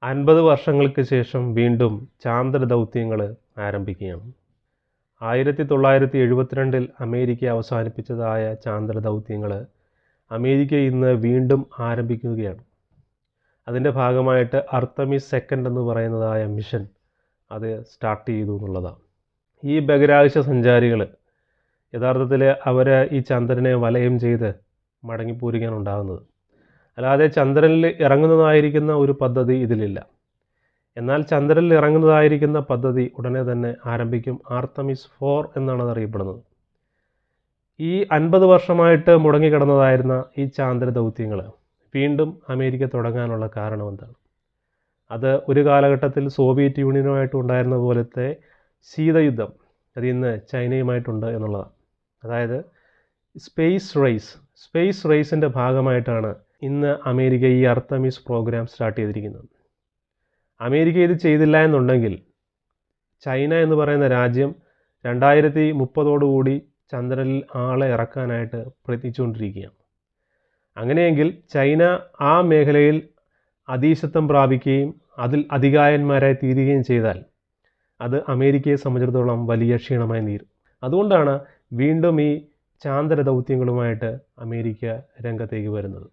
50 വർഷങ്ങൾക്ക് ശേഷം വീണ്ടും ചാന്ദ്ര ദൗത്യങ്ങൾ ആരംഭിക്കുകയാണ്. 1972 അമേരിക്ക അവസാനിപ്പിച്ചതായ ചാന്ദ്ര ദൗത്യങ്ങൾ അമേരിക്ക ഇന്ന് വീണ്ടും ആരംഭിക്കുകയാണ്. അതിൻ്റെ ഭാഗമായിട്ട് അർത്തമിസ് സെക്കൻഡ് എന്ന് പറയുന്നതായ മിഷൻ അത് സ്റ്റാർട്ട് ചെയ്തു എന്നുള്ളതാണ്. ഈ ബഹിരാകാശ സഞ്ചാരികൾ യഥാർത്ഥത്തിൽ അവർ ഈ ചന്ദ്രനെ വലയം ചെയ്ത് മടങ്ങിപ്പോരുകയാണ് ഉണ്ടാകുന്നത്. അല്ലാതെ ചന്ദ്രനിൽ ഇറങ്ങുന്നതായിരിക്കുന്ന ഒരു പദ്ധതി ഇതിലില്ല. എന്നാൽ ചന്ദ്രനിൽ ഇറങ്ങുന്നതായിരിക്കുന്ന പദ്ധതി ഉടനെ തന്നെ ആരംഭിക്കും. ആർത്തമിസ് 4 എന്നാണ് അത് അറിയപ്പെടുന്നത്. ഈ 50 വർഷമായിട്ട് മുടങ്ങിക്കിടന്നതായിരുന്ന ഈ ചാന്ദ്ര ദൗത്യങ്ങൾ വീണ്ടും അമേരിക്ക തുടങ്ങാനുള്ള കാരണം എന്താണ്? അത് ഒരു കാലഘട്ടത്തിൽ സോവിയറ്റ് യൂണിയനുമായിട്ട് ഉണ്ടായിരുന്ന പോലത്തെ ശീതയുദ്ധം അത് ഇന്ന് ചൈനയുമായിട്ടുണ്ട് എന്നുള്ളതാണ്. അതായത് സ്പേസ് റേസിൻ്റെ ഭാഗമായിട്ടാണ് ഇന്ന് അമേരിക്ക ഈ അർത്തമിസ് പ്രോഗ്രാം സ്റ്റാർട്ട് ചെയ്തിരിക്കുന്നത്. അമേരിക്ക ഇത് ചെയ്തില്ല എന്നുണ്ടെങ്കിൽ ചൈന എന്ന് പറയുന്ന രാജ്യം 2030 ചന്ദ്രനിൽ ആളെ ഇറക്കാനായിട്ട് പ്രയത്നിച്ചുകൊണ്ടിരിക്കുകയാണ്. അങ്ങനെയെങ്കിൽ ചൈന ആ മേഖലയിൽ അധീശത്വം പ്രാപിക്കുകയും അതിൽ അധികായന്മാരായി തീരുകയും ചെയ്താൽ അത് അമേരിക്കയെ സംബന്ധിച്ചിടത്തോളം വലിയ ക്ഷീണമായി തീരും. അതുകൊണ്ടാണ് വീണ്ടും ഈ ചാന്ദ്ര ദൗത്യങ്ങളുമായിട്ട് അമേരിക്ക രംഗത്തേക്ക് വരുന്നത്.